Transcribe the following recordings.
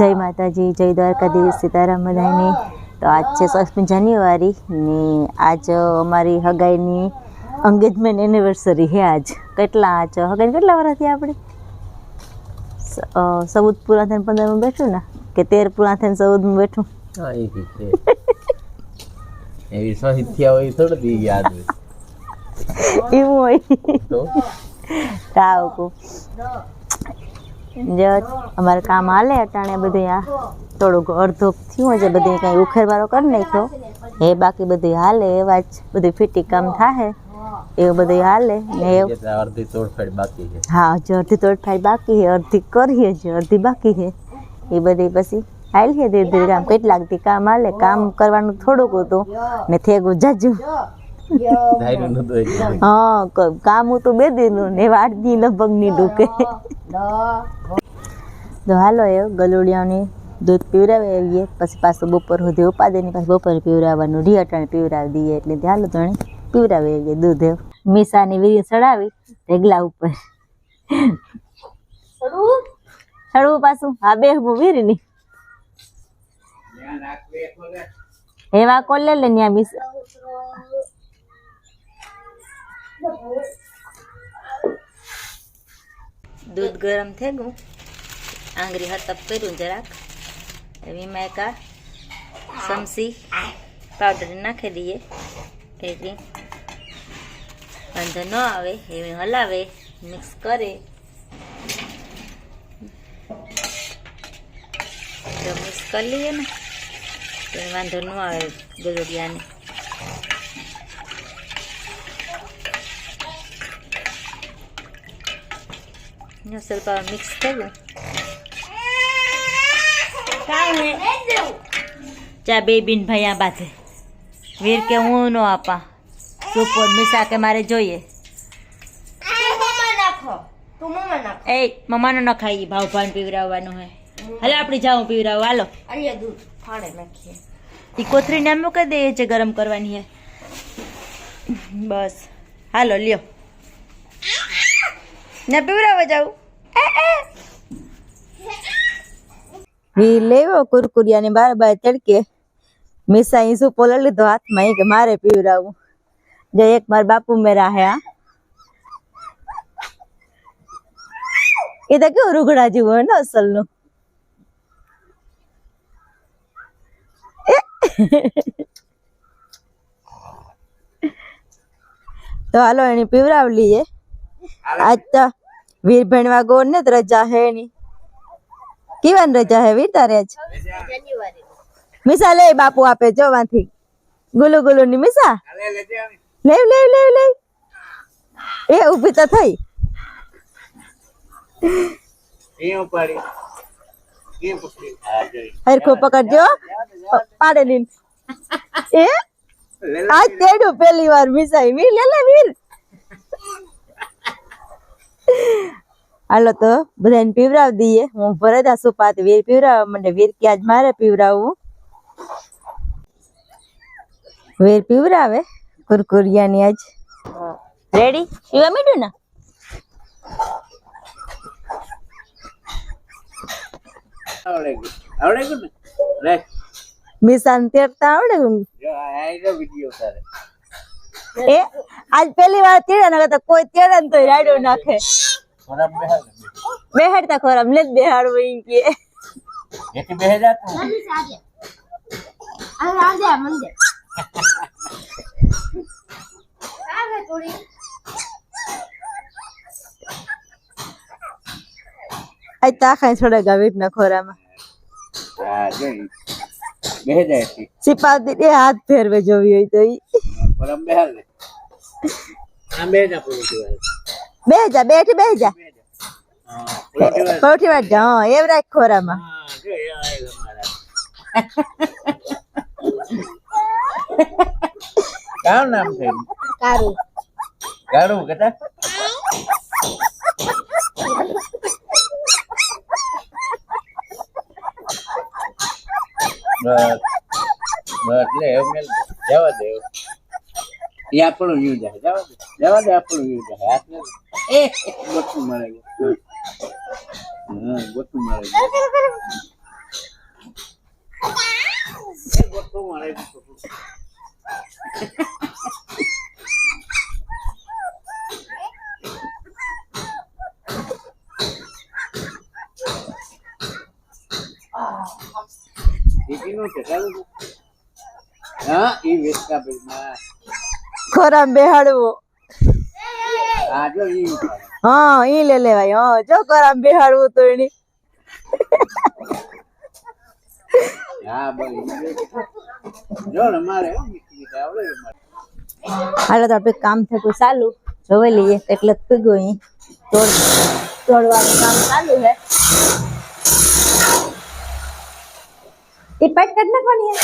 જય માતાજી, જય દ્વારકાધીશ, સીતારામ બધાને। તો આજ છે 6મી જાન્યુઆરી ને આજ અમારી હગાઈની એંગેજમેન્ટ એનિવર્સરી છે। આજ કેટલા આજ હગાઈને કેટલા વર્ષ થયા આપણે? 14 પૂરા થઈને 15 બેઠું ને કે 13 પૂરા થઈને 14 બેઠું? હા એ છે એવી શહીદ થયા હોય થોડી યાદ હોય એવું હોય તો તાવકો જો અમારે કામ હાલે અટાણે બધું આ થોડુંક અડધું થયું છે, બધું કંઈ ઉખેરવાળો કરી નાખ્યો એ બાકી બધું હાલે એવા જ બધું ફિટી કામ થાય એવું બધું હાલે ને અડધી તોડફાડ બાકી છે। હા હજી અડધી તોડફાડ બાકી છે, અડધી કરીએ છે, અડધી બાકી છે એ બધી પછી હાલ છે ધીરે ધીરે કામ કેટલાક દી કામ હાલે। કામ કરવાનું થોડુંક હતું ને થેગું જાજુ હા કામ હતું 2 દિનનું ને 8 દી લગભગ ની ડૂકે તો હાલો એ ગલુડિયાની દૂધ પીવડાવી આવીએ પછી પાછું બપોર સુધી ઉપાદેની પાછું બપોરે પીવડાવવાનું ઢીઅટાણે પીવડાવી દઈએ એટલે હાલો તણે પીવડાવી આવીએ દૂધ એવું મીસાની વીરી ચડાવી ઢેગલા ઉપર ચડવું પાછું હા બેહવું વીરીની એવા કોલે લે ન્યા મીસા दूध गरम थे गु आंगरी हतप करूँ जराक एમાં એક સમસી પાવડર નાખી દઈએ એટલે વાંધો ન આવે એ હલાવે મિક્સ કરે તો મિક્સ કરી લઈએ ને તો વાંધો ન આવે ગલોડિયાને ಸ್ವಲ್ಪ ಮಿಕ್ಸ್ ತೆಗು ચા બેબીન ભાઈ આ બાજે વીર કે હું નો આપા સુપોર મિસા કે મારે જોઈએ એ મમ્માનો ન ખાઈ ભાવ ભાન પીવરાવવાનું હે હાલો આપણે જાઉં પીવરાવ હાલો દૂધ ફાડે નાખીએ ઈ કોથરી ને મૂકી દે છે ગરમ કરવાની હે બસ હાલો લ્યો ને પીવરાવા જાઉં વી લેવો કુરકુરિયા ને બાર બાર તડકે મિસા ઈ સુપો લઈ લીધો હાથમાં કે મારે પીવરાવું જે એક માર બાપુ મેરા હે એ તો કેવું રૂગડા જેવું હોય ને અસલ નું તો હાલો એની પીવરાવ લઈએ આજ તો વીર ભણવા ગોળ ને રજા હે ની કેવાની રજા હે વીર તારે આજ મિસા લે બાપુ આપે જો વાંથી ગુલુ ગુલુ ની મિસા લે લે લે લે એ ઊભી તો થઈ એ ઉપાડી કે પકડી હરખો પકડજો પાડે ની એ આજ તેડું પહેલી વાર મિસા વીર લે લે વીર હાલો તો બધાને પીવરાવ દઈએ હું ભરતા સુપાત વીર પીવરાવવા માંડે વીર કે આજ મારે પીવરાવવું વીર પીવરાવે કુરકુરિયાની આજ રેડી પીવા માંડ્યું ને આવડે ગયું ને લે મિસાન તેડતા આવડે જો આઈનો વિડિયો તારે એ આજ પહેલી વાર તેડા ના તો કોઈ તેડા ને તોય રાડો નાખે ખરાબ બેહાડતા ખરાબ ને બેહાડવું ઈ કે એથી બેહે જા તું આગે મંદે આગે થોડી આજ તાખાય થોડા ગાવીટ ના ખોરામાં હા જોઈ બેહે જાય છે સિપાવતી એ હાથ ફેરવે જોવી હોય તો ઈ ખરાબ બેહાલ ને આમ બેહે જા પૂરું બેહી જા બેઠી બેહી જા પૌઠી વાટ જા હા એવ રાખ ખોરામાં કામ નામ છે કારું કારું કેતા બસ લે મેલ જવા દે એ આપણું વ્યૂ જાય જવા દે આપણું વ્યૂ જાય હાથ ને એ ગોતું મળે ગોતું મળે મળે દીકરીનું છે ચાલુ છે. હા ઈ વેચકા પેટમાં ખોરામ બેહાડવો આ જો ઈ હા ઈ લે લેવાય હા જો ખોરામ બેહાડવું તો એની હા બોલ જો ને મારે હો મીઠી આવડે મારે હાલો તો આપણે કામ થતું ચાલુ જોઈ લઈએ એટલે પીગો અહીં તોડવાનું કામ ચાલુ છે એ પેટ કટ નાખવાની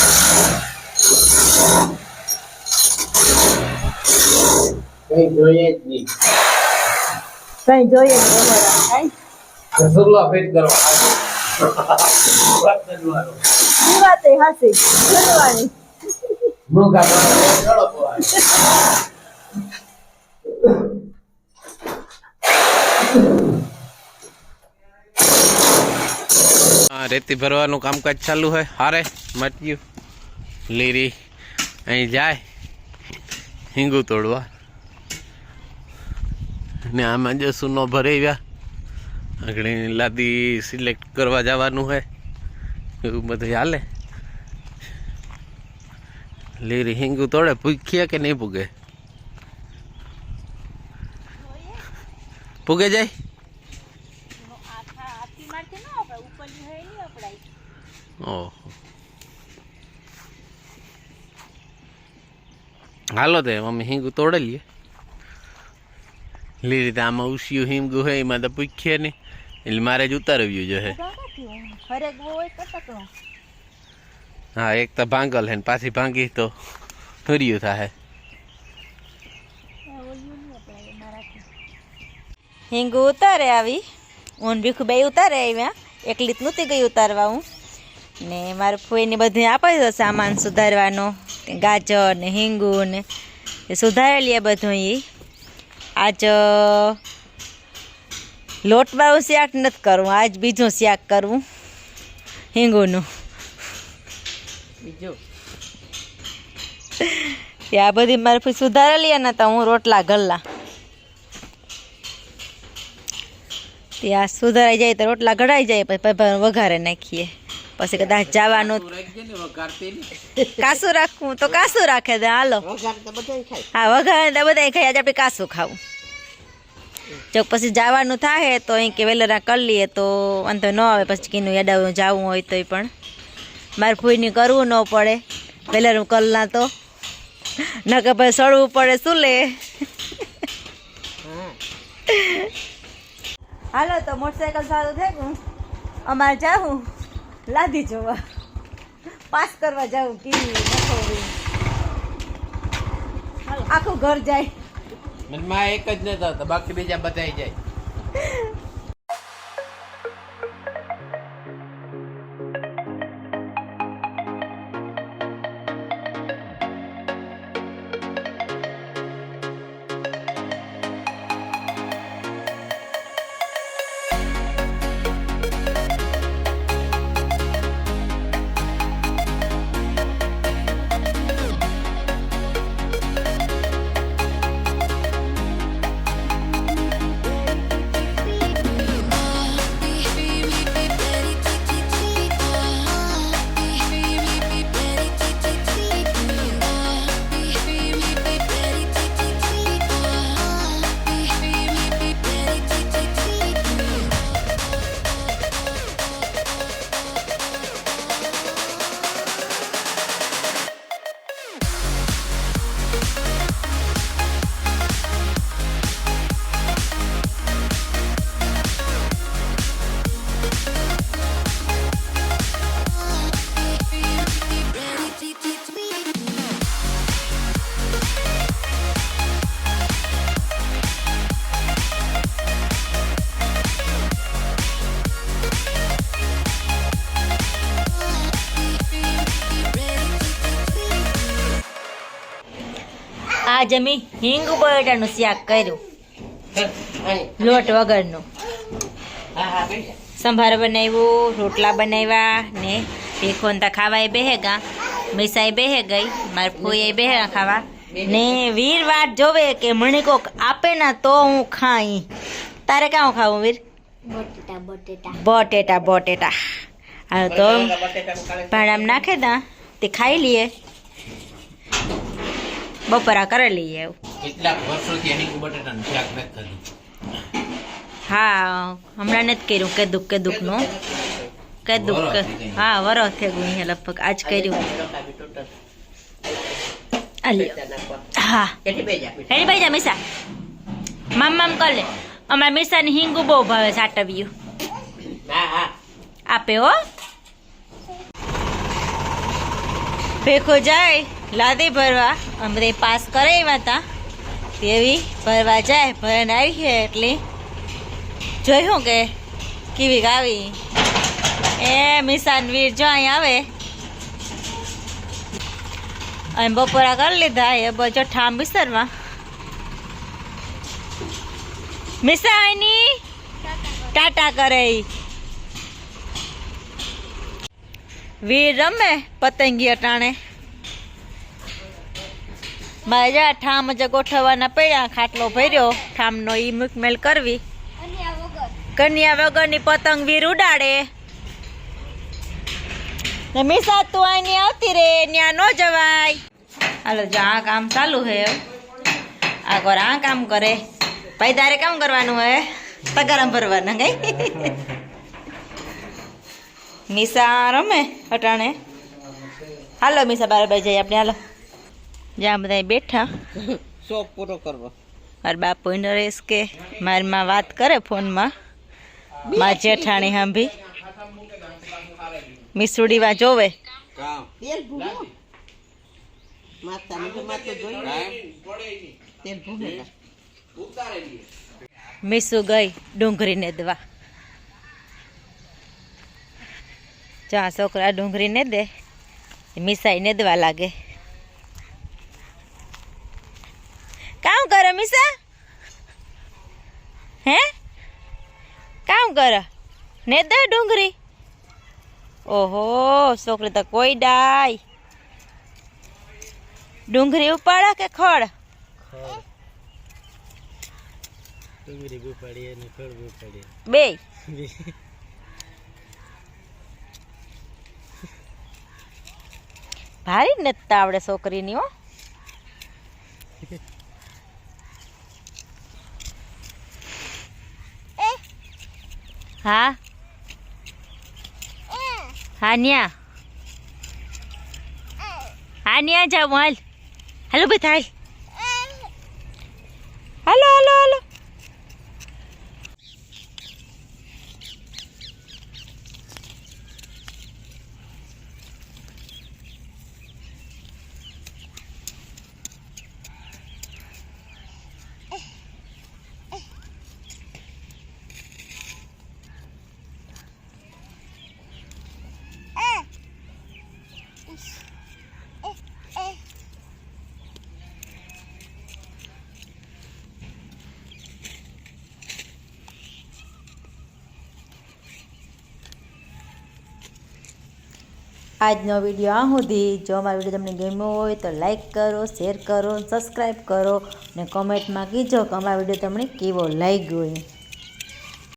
કઈ જોઈએ જ નહીં કઈ જોઈએ ને બરાબર કઈ રસગુલ્લા ફેટ કરો વાત કરવાનો ઈ વાત એ હાસી કરવાની મુકા ચડો પોવા રેતી ભરવાનું કામકાજ ચાલુ હોય હારે મટ્યું લીરી અહીં જાય હિંગુ તોડવા ને આમાં જો સૂનો ભરાવ્યા આગળ લાદી સિલેક્ટ કરવા જવાનું હોય એવું બધું હાલે લીરી હિંગુ તોડે પૂગ્યા કે નહીં પૂગે પૂગે જાય ઓહો હાલો તે મમ્મી હિંગુ તોડે લઈએ લીરી તો આમાં ઉસિયું હિંગુ હોય એમાં તો પૂછીએ નહીં એટલે મારે જ ઉતારવ્યું જોઈએ હા એક તો ભાંગલ હે ને પાછી ભાંગી તો હર્યું થાય હિંગુ ઉતારે આવી ઊન ભીખું બે ઉતારે આવ્યા એકલી જ નહોતી ગઈ ઉતારવા હું ને મારે ફોઈને બધે આપી દો સામાન સુધારવાનો ગાજર ને હિંગુ ને એ સુધારી લઈએ બધું એ આજ લોટવાળું શાક નથી કરવું આજ બીજું શાક કરવું હિંગુનું બીજું આ બધી મારે ફી સુધારી લઈએ ને તો હું રોટલા ગલ્લા ત્યાં સુધારાઈ જાય તો રોટલા ઘડાઈ જાય પછી વઘારે નાખીએ પછી કદાચ જવાનું કાસું રાખવું તો કાસું રાખે દે હાલો હા વઘારે તો બધા ખાઈ આજે આપણે કાસું ખાવું જો પછી જવાનું થાય તો અહીં કે વેલરા કરી લઈએ તો વાંધો ન આવે પછી કીનું યાડાવું જવું હોય તોય પણ મારે ફૂઈની કરવું ન પડે વેલરું કલના તો ન કે ભાઈ સડવું પડે શું લે હાલો તો મોટરસાયકલ સારું થઈ ગયું અમારે જાઉં લાદી જોવા પાસ કરવા જાઉં કેવી નખોવી આખું ઘર જાય મનમાં એક જ નથી આવતો બાકી બીજા બધાય જાય આજ અમે હિંગ બટાટાનું શાક કર્યું લોટ વગરનું સંભાર બનાવ્યું રોટલા બનાવ્યા ને ભીખોનતા ખાવાય બેહેગા મિસાઈ બેહે ગઈ, મારી ફોઈ બેહે ખાવા ને વીર વાત જોવે કે મને કોક આપે ના તો હું ખાઈ. તારે કાં ખાવું વીર? બટેટા બટેટા બટેટા બટેટા. હા તો ભાણામાં નાખે દા તે ખાઈ લઈએ, બપોરા કરી લઈએ એવું. કેટલાક વર્ષોથી અહીં બટેટાનું શાક નથી ખાધું. હા હમણાં નથી કર્યું કેદુક નું કેદુક. હા વરસ થઈ ગયું અહીંયા લગભગ આજ કર્યું. હા હેડી ભાઈ જા મીસા, મામ કર લે. અમારા મીસાની હિંગુ બહુ ભાવે સાટવ્યું. આપે હો ભેખો જાય લાદી ભરવા. અમે પાસ કરાવ્યા હતા તેવી ભરવા જાય, ભરને આવી છે એટલે જોયું કે કેવી આવી. એ મિસાન વીર જો અહીં આવે અને બપોરા કરી લીધા. એ બજો ઠામ બિસરમાં મિસા આઈની ટાટા કરે. વીર રમે પતંગી અટાણે. બાજા ઠામ જ ગોઠવવાના પડ્યા, ખાટલો ભર્યો ઠામનો ઈ મુકમેલ કરવી. કન્યા વગરની પતંગ વીર ઉડાડે ને મિસા તું આની આવતી રે, ત્યાં ન જવાય. હાલો જો આ કામ ચાલુ હે, આ કોર આ કામ કરે. ભાઈ તારે કામ કરવાનું હે? પગારામ ભરવાના ગઈ. મિસા રમે અટાણે. હાલો મિસા બાર જઈએ આપણે. હાલો જ્યાં બધા બેઠા શોખ પૂરો કરવા. મારા બાપુ નરેશ કે મારી માં વાત કરે ફોનમાં, મારા જેઠાણી હાંભી મિસુડીવા જોવે. મીસુ ગઈ ડુંગળી નેદવા. જ્યાં છોકરા ડુંગળી ને દે મિસાઈ નેદવા લાગે. કામ કરે મિસા? હે કામ કરે ને દે ડુંગળી? ઓહો છોકરી તો કોઈ ડાય. ડુંગળી ઉપાડા કે ખડ? બે ભારી જ નથી આવડે છોકરીની હો. હા હા ન્યા જાવ. હાલ હાલો ભાઈ હાલ. હાલો હાલો હાલો. આજનો વિડીયો આ સુધી. જો અમારો વિડીયો તમને ગમ્યો હોય તો લાઈક કરો, શેર કરો, સબસ્ક્રાઈબ કરો ને કોમેન્ટમાં કીજો કે અમારો વિડીયો તમને કેવો લાગ્યો.